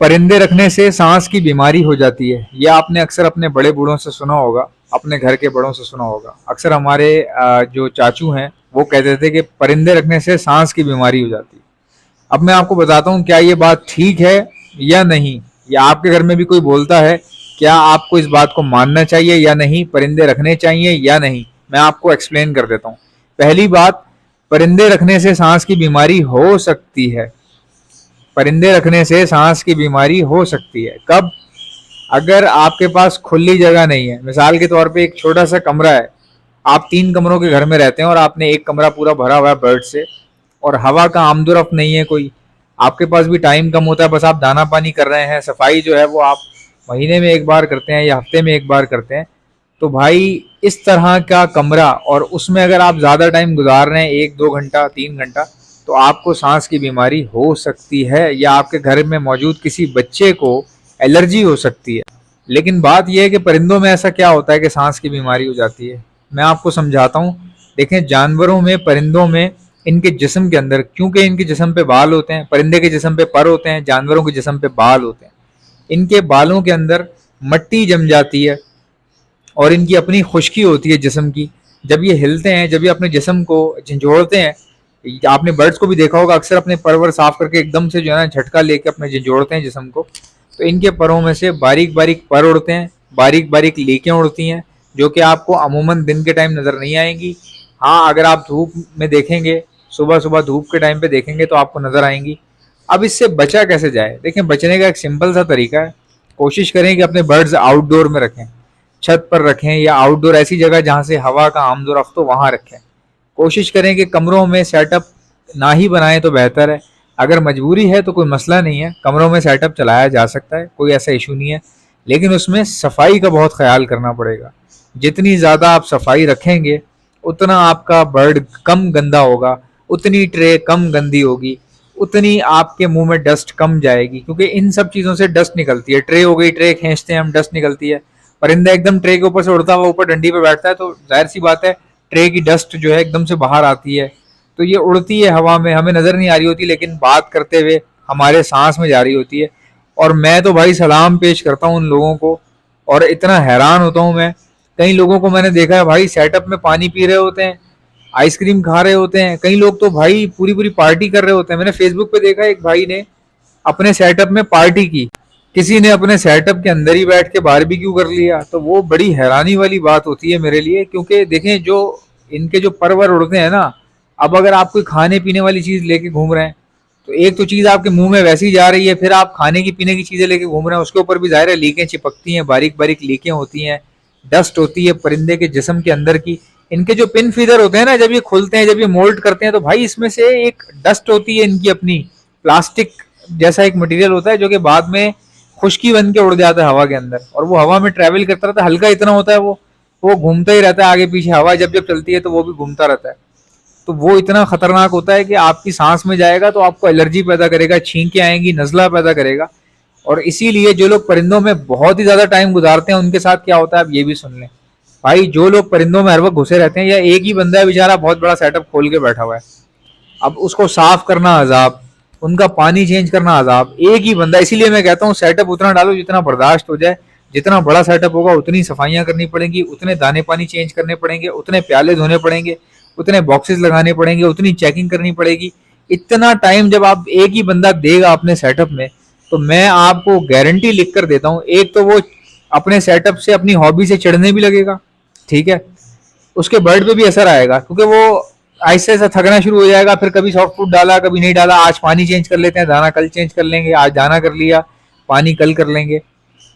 परिंदे रखने से सांस की बीमारी हो जाती है। यह आपने अक्सर अपने बड़े बूढ़ों से सुना होगा, अपने घर के बड़ों से सुना होगा। अक्सर हमारे जो चाचू हैं वो कहते थे कि परिंदे रखने से सांस की बीमारी हो जाती है। अब मैं आपको बताता हूँ क्या ये बात ठीक है या नहीं, या आपके घर में भी कोई बोलता है, क्या आपको इस बात को मानना चाहिए या नहीं, परिंदे रखने चाहिए या नहीं। मैं आपको एक्सप्लेन कर देता हूँ। पहली बात, परिंदे रखने से सांस की बीमारी हो सकती है। परिंदे रखने से सांस की बीमारी हो सकती है। कब? अगर आपके पास खुली जगह नहीं है, मिसाल के तौर पे एक छोटा सा कमरा है, आप 3 कमरों के घर में रहते हैं और आपने एक कमरा पूरा भरा हुआ है बर्ड से, और हवा का आमदोरफ्त नहीं है कोई, आपके पास भी टाइम कम होता है, बस आप दाना पानी कर रहे हैं, सफाई जो है वो आप महीने में एक बार करते हैं या हफ्ते में एक बार करते हैं, तो भाई इस तरह का कमरा और उसमें अगर आप ज़्यादा टाइम गुजार रहे हैं, 1-2 घंटा 3 घंटा, तो आपको सांस की बीमारी हो सकती है, या आपके घर में मौजूद किसी बच्चे को एलर्जी हो सकती है। लेकिन बात यह है कि परिंदों में ऐसा क्या होता है कि सांस की बीमारी हो जाती है। मैं आपको समझाता हूँ। देखें, जानवरों में, परिंदों में, इनके जिस्म के अंदर, क्योंकि इनके जिस्म पे बाल होते हैं, परिंदे के जिस्म पे पर होते हैं, जानवरों के जिस्म पे बाल होते हैं, इनके बालों के अंदर मट्टी जम जाती है और इनकी अपनी खुश्की होती है जिस्म की। जब ये हिलते हैं, जब ये अपने जिस्म को झंझोड़ते हैं, आपने बर्ड्स को भी देखा होगा, अक्सर अपने पर साफ करके एकदम से जो है ना झटका लेके अपने झंझोड़ते हैं जिस्म को, तो इनके परों में से बारीक बारीक पर उड़ते हैं, बारीक बारीक लीकें उड़ती हैं, जो कि आपको अमूमन दिन के टाइम नज़र नहीं आएंगी। हाँ, अगर आप धूप में देखेंगे, सुबह सुबह धूप के टाइम पे देखेंगे तो आपको नज़र आएंगी। अब इससे बचा कैसे जाए? देखें, बचने का एक सिंपल सा तरीका है। कोशिश करें कि अपने बर्ड्स आउटडोर में रखें, छत पर रखें, या आउटडोर ऐसी जगह जहाँ से हवा का आमदोरफ्त हो वहाँ रखें। कोशिश करें कि कमरों में सेटअप ना ही बनाएं तो बेहतर है। अगर मजबूरी है तो कोई मसला नहीं है, कमरों में सेटअप चलाया जा सकता है, कोई ऐसा इशू नहीं है, लेकिन उसमें सफाई का बहुत ख्याल करना पड़ेगा। जितनी ज़्यादा आप सफाई रखेंगे उतना आपका बर्ड कम गंदा होगा, उतनी ट्रे कम गंदी होगी, उतनी आपके मुंह में डस्ट कम जाएगी, क्योंकि इन सब चीज़ों से डस्ट निकलती है। ट्रे हो गई, ट्रे खींचते हैं हम, डस्ट निकलती है। परिंदा एकदम ट्रे के ऊपर से उड़ता हुआ ऊपर डंडी पे बैठता है तो जाहिर सी बात है ट्रे की डस्ट जो है एकदम से बाहर आती है, तो ये उड़ती है हवा में, हमें नज़र नहीं आ रही होती, लेकिन बात करते हुए हमारे सांस में जा रही होती है। और मैं तो भाई सलाम पेश करता हूँ उन लोगों को, और इतना हैरान होता हूँ मैं। कई लोगों को मैंने देखा है भाई, सेटअप में पानी पी रहे होते हैं, आइसक्रीम खा रहे होते हैं, कई लोग तो भाई पूरी पूरी पार्टी कर रहे होते हैं। मैंने फेसबुक पे देखा एक भाई ने अपने सेटअप में पार्टी की, किसी ने अपने सेटअप के अंदर ही बैठ के बारबेक्यू कर लिया। तो वो बड़ी हैरानी वाली बात होती है मेरे लिए, क्योंकि देखें, जो इनके जो परवर उड़ते हैं ना, अब अगर आप कोई खाने पीने वाली चीज़ लेके घूम रहे हैं, तो एक तो चीज़ आपके मुंह में वैसी जा रही है, फिर आप खाने की पीने की चीज़ें लेके घूम रहे हैं, उसके ऊपर भी ज़ाहिर है लीकें चिपकती हैं, बारीक बारीक लीकें होती हैं, डस्ट होती है परिंदे के जिस्म के अंदर की। इनके जो पिन फीदर होते हैं ना, जब ये खुलते हैं, जब ये मोल्ट करते हैं, तो भाई इसमें से एक डस्ट होती है इनकी अपनी, प्लास्टिक जैसा एक मटेरियल होता है जो कि बाद में खुश्की बन के उड़ जाता है हवा के अंदर, और वो हवा में ट्रेवल करता रहता है, हल्का इतना होता है वो घूमता ही रहता है आगे पीछे, हवा जब जब चलती है तो वो भी घूमता रहता है। तो वो इतना खतरनाक होता है कि आपकी सांस में जाएगा तो आपको एलर्जी पैदा करेगा, छींकें आएंगी, नज़ला पैदा करेगा। और इसीलिए जो लोग परिंदों में बहुत ही ज़्यादा टाइम गुजारते हैं उनके साथ क्या होता है आप ये भी सुन लें। भाई, जो लोग परिंदों में हर वक्त घुसे रहते हैं, या एक ही बंदा है बेचारा बहुत बड़ा सेटअप खोल के बैठा हुआ है, अब उसको साफ करना अजाब, उनका पानी चेंज करना अजाब, एक ही बंदा। इसीलिए मैं कहता हूँ सेटअप उतना डालो जितना बर्दाश्त हो जाए। जितना बड़ा सेटअप होगा उतनी सफाइयाँ करनी पड़ेंगी, उतने दाने पानी चेंज करने पड़ेंगे, उतने प्याले धोने पड़ेंगे, उतने बॉक्सेस लगाने पड़ेंगे, उतनी चेकिंग करनी पड़ेगी। इतना टाइम जब आप एक ही बंदा देगा अपने सेटअप में, तो मैं आपको गारंटी लिख कर देता हूँ, एक तो वो अपने सेटअप से, अपनी हॉबी से चिढ़ने भी लगेगा, ठीक है, उसके बर्ड पे भी असर आएगा, क्योंकि वो ऐसे ऐसा थकना शुरू हो जाएगा। फिर कभी सॉफ्ट फूड डाला, कभी नहीं डाला, आज पानी चेंज कर लेते हैं, दाना कल चेंज कर लेंगे, आज दाना कर लिया, पानी कल कर लेंगे।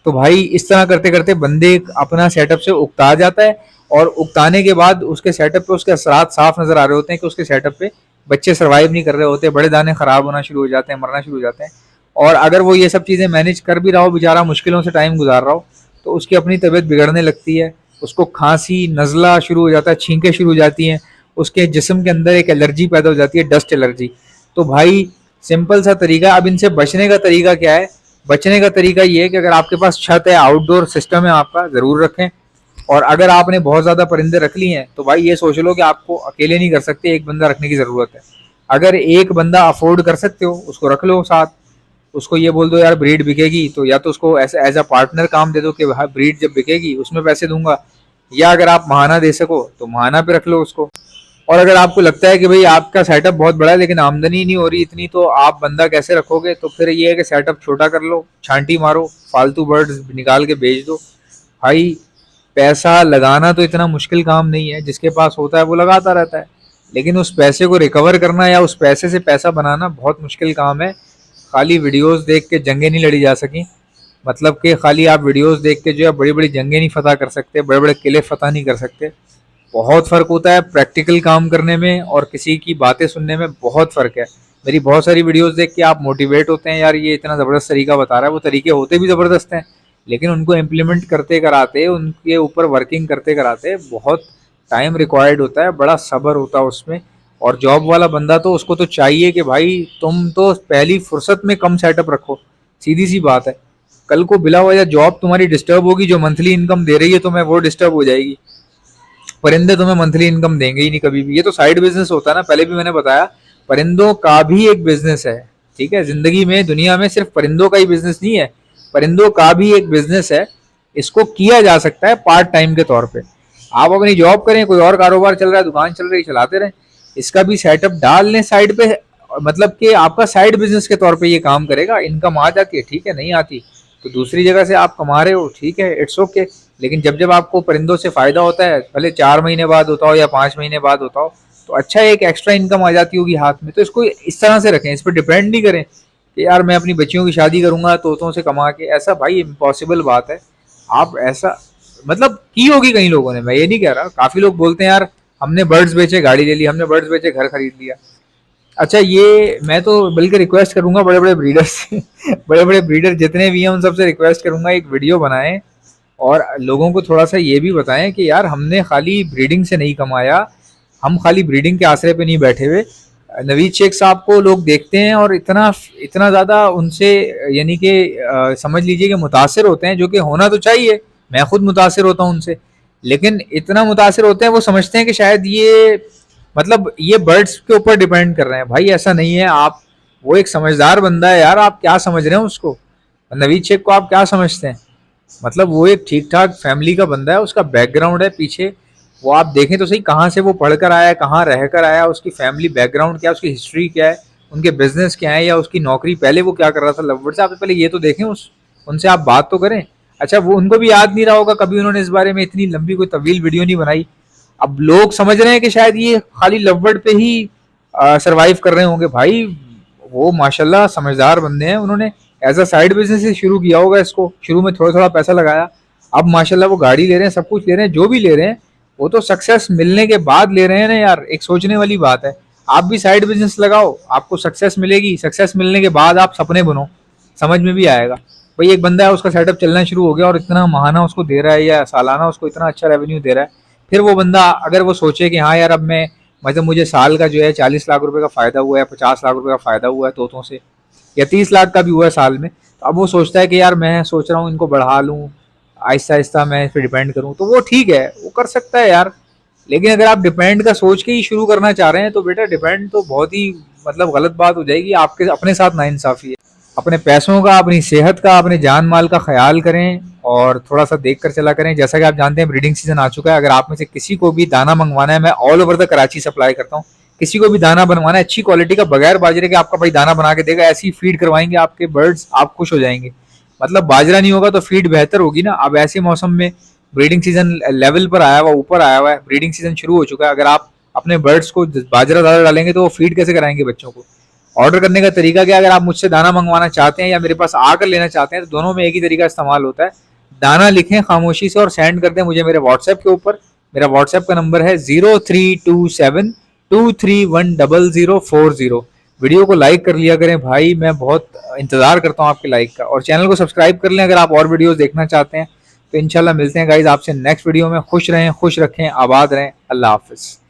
तो भाई इस तरह करते करते बंदे अपना सेटअप से उकता जाता है, और उकताने के बाद उसके सेटअप पे उसके असरात साफ नजर आ रहे होते हैं कि उसके सेटअप पे बच्चे सर्वाइव नहीं कर रहे होते, बड़े दाने खराब होना शुरू हो जाते हैं, मरना शुरू हो जाते हैं। और अगर वो ये सब चीज़ें मैनेज कर भी रहा हो, बेचारा मुश्किलों से टाइम गुजार रहा हो, तो उसकी अपनी तबीयत बिगड़ने लगती है, उसको खांसी, नज़ला शुरू हो जाता है, छींकें शुरू हो जाती हैं, उसके जिस्म के अंदर एक एलर्जी पैदा हो जाती है, डस्ट एलर्जी। तो भाई सिंपल सा तरीका, अब इनसे बचने का तरीका क्या है? बचने का तरीका ये है कि अगर आपके पास छत है, आउटडोर सिस्टम है आपका, ज़रूर रखें। और अगर आपने बहुत ज़्यादा परिंदे रख लिए हैं तो भाई ये सोच लो कि आपको अकेले नहीं कर सकते, एक बंदा रखने की ज़रूरत है। अगर एक बंदा अफोर्ड कर सकते हो उसको रख लो साथ, उसको ये बोल दो यार ब्रीड बिकेगी, तो या तो उसको ऐसे एज अ पार्टनर काम दे दो कि हाँ ब्रीड जब बिकेगी उसमें पैसे दूंगा, या अगर आप महाना दे सको तो महाना पे रख लो उसको। और अगर आपको लगता है कि भाई आपका सेटअप बहुत बड़ा है लेकिन आमदनी नहीं हो रही इतनी, तो आप बंदा कैसे रखोगे, तो फिर ये है कि सेटअप छोटा कर लो, छांटी मारो, फालतू बर्ड्स निकाल के बेच दो। भाई पैसा लगाना तो इतना मुश्किल काम नहीं है, जिसके पास होता है वो लगाता रहता है, लेकिन उस पैसे को रिकवर करना या उस पैसे से पैसा बनाना बहुत मुश्किल काम है। खाली वीडियोस देख के जंगें नहीं लड़ी जा सकी, मतलब कि खाली आप वीडियोस देख के जो है बड़ी बड़ी जंगें नहीं फतह कर सकते, बड़े बड़े किले फतह नहीं कर सकते। बहुत फ़र्क होता है प्रैक्टिकल काम करने में और किसी की बातें सुनने में, बहुत फ़र्क है। मेरी बहुत सारी वीडियोस देख के आप मोटिवेट होते हैं, यार ये इतना ज़बरदस्त तरीका बता रहा है, वो तरीके होते भी ज़बरदस्त हैं, लेकिन उनको इम्प्लीमेंट करते कराते, उनके ऊपर वर्किंग करते कराते बहुत टाइम रिक्वायर्ड होता है, बड़ा सब्र होता है उसमें। और जॉब वाला बंदा तो उसको तो चाहिए कि भाई तुम तो पहली फुर्सत में कम सेटअप रखो, सीधी सी बात है। कल को बिला वजह जॉब तुम्हारी डिस्टर्ब होगी, जो मंथली इनकम दे रही है तुम्हें वो डिस्टर्ब हो जाएगी। परिंदे तुम्हें मंथली इनकम देंगे ही नहीं कभी भी, ये तो साइड बिजनेस होता है ना, पहले भी मैंने बताया। परिंदों का भी एक बिजनेस है, ठीक है, जिंदगी में दुनिया में सिर्फ परिंदों का ही बिजनेस नहीं है, परिंदों का भी एक बिजनेस है। इसको किया जा सकता है पार्ट टाइम के तौर पे। आप अपनी जॉब करें, कोई और कारोबार चल रहा है, दुकान चल रही, चलाते रहें, इसका भी सेटअप डाल लें साइड पे, मतलब कि आपका साइड बिजनेस के तौर पे ये काम करेगा। इनकम आ जाती है ठीक है, नहीं आती तो दूसरी जगह से आप कमा रहे हो, ठीक है, इट्स ओके। लेकिन जब जब आपको परिंदों से फायदा होता है, भले 4 महीने बाद होता हो या 5 महीने बाद होता हो, तो अच्छा एक एक्स्ट्रा इनकम आ जाती होगी हाथ में। तो इसको इस तरह से रखें, इस पर डिपेंड नहीं करें कि यार मैं अपनी बच्चियों की शादी करूंगा तोतों से कमा के, ऐसा भाई इम्पॉसिबल बात है। आप ऐसा मतलब की होगी कई लोगों ने, मैं ये नहीं कह रहा, काफी लोग बोलते हैं यार हमने बर्ड्स बेचे गाड़ी ले ली, हमने बर्ड्स बेचे घर खरीद लिया। अच्छा ये मैं तो बल्कि रिक्वेस्ट करूंगा बड़े बड़े ब्रीडर से बड़े बड़े ब्रीडर जितने भी हैं उन सबसे रिक्वेस्ट करूंगा एक वीडियो बनाएं और लोगों को थोड़ा सा ये भी बताएं कि यार हमने खाली ब्रीडिंग से नहीं कमाया, हम खाली ब्रीडिंग के आसरे पे नहीं बैठे हुए। नवीद शेख साहब को लोग देखते हैं और इतना इतना ज़्यादा उनसे यानी कि समझ लीजिए कि मुतासिर होते हैं, जो कि होना तो चाहिए, मैं खुद मुतासिर होता हूँ उनसे, लेकिन इतना मुतासिर होते हैं वो समझते हैं कि शायद ये मतलब ये बर्ड्स के ऊपर डिपेंड कर रहे हैं। भाई ऐसा नहीं है, आप वो एक समझदार बंदा है यार, आप क्या समझ रहे हैं उसको, नवीद शेख को आप क्या समझते हैं, मतलब वो एक ठीक ठाक फैमिली का बंदा है, उसका बैकग्राउंड है पीछे, वो आप देखें तो सही कहाँ से वो पढ़ कर आया, कहाँ रह कर आया, उसकी फैमिली बैकग्राउंड क्या है, उसकी हिस्ट्री क्या है, उनके बिजनेस क्या है, या उसकी नौकरी पहले वो क्या कर रहा था लववर्ड से, आप पहले ये तो देखें, उनसे आप बात तो करें। अच्छा वो उनको भी याद नहीं रहा होगा, कभी उन्होंने इस बारे में इतनी लंबी कोई तवील वीडियो नहीं बनाई। अब लोग समझ रहे हैं कि शायद ये खाली लववर्ड पे ही सरवाइव कर रहे होंगे, भाई वो माशाल्लाह समझदार बंदे हैं, उन्होंने एज अ साइड बिजनेस से शुरू किया होगा इसको, शुरू में थोड़ा थोड़ा पैसा लगाया, अब माशाल्लाह वो गाड़ी ले रहे हैं, सब कुछ ले रहे हैं, जो भी ले रहे हैं वो तो सक्सेस मिलने के बाद ले रहे हैं ना यार, एक सोचने वाली बात है। आप भी साइड बिजनेस लगाओ, आपको सक्सेस मिलेगी, सक्सेस मिलने के बाद आप सपने बुनो, समझ में भी आएगा। भाई एक बंदा है उसका सेटअप चलना शुरू हो गया और इतना महाना उसको दे रहा है या सालाना उसको इतना अच्छा रेवेन्यू दे रहा है, फिर वो बंदा अगर वो सोचे कि हाँ यार अब मैं मतलब मुझे साल का जो है 40 लाख रुपए का फायदा हुआ है, 50 लाख रुपए का फायदा हुआ है तोतों से, या 30 लाख का भी हुआ है साल में, तो अब वो सोचता है कि यार मैं सोच रहा हूँ इनको बढ़ा लूँ, आहिस्ता आहिस्ता मैं इस पर डिपेंड करूँ, तो वो ठीक है, वो कर सकता है यार। लेकिन अगर आप डिपेंड का सोच के ही शुरू करना चाह रहे हैं तो बेटा डिपेंड तो बहुत ही मतलब गलत बात हो जाएगी, आपके अपने साथ नाइंसाफी है। अपने पैसों का, अपनी सेहत का, अपने जान माल का ख्याल करें और थोड़ा सा देख कर चला करें। जैसा कि आप जानते हैं ब्रीडिंग सीजन आ चुका है, अगर आप में से किसी को भी दाना मंगवाना है, मैं all over the Karachi supply करता हूँ, किसी को भी दाना बनवाना है अच्छी क्वालिटी का, बगैर बाजरे के आपका भाई दाना बना के देगा, ऐसी फीड करवाएंगे आपके बर्ड्स, आप खुश हो जाएंगे। मतलब बाजरा नहीं होगा तो फीड बेहतर होगी ना। अब ऐसे मौसम में ब्रीडिंग सीजन लेवल पर आया हुआ, ऊपर आया हुआ है, ब्रीडिंग सीजन शुरू हो चुका है, अगर आप अपने बर्ड्स को बाजरा ज़्यादा डालेंगे तो वो फीड कैसे कराएंगे बच्चों को। ऑर्डर करने का तरीका क्या, अगर आप मुझसे दाना मंगवाना चाहते हैं या मेरे पास आकर लेना चाहते हैं, तो दोनों में एक ही तरीका इस्तेमाल होता है। दाना लिखें खामोशी से और सेंड कर दें मुझे मेरे व्हाट्सएप के ऊपर। मेरा व्हाट्सएप का नंबर है 0327231040। वीडियो को लाइक कर लिया करें भाई, मैं बहुत इंतजार करता हूँ आपके लाइक का, और चैनल को सब्सक्राइब कर लें अगर आप और वीडियोस देखना चाहते हैं। तो इंशाल्लाह मिलते हैं गाइज आपसे नेक्स्ट वीडियो में। खुश रहें, खुश रखें, आबाद रहें, अल्लाह हाफिज़।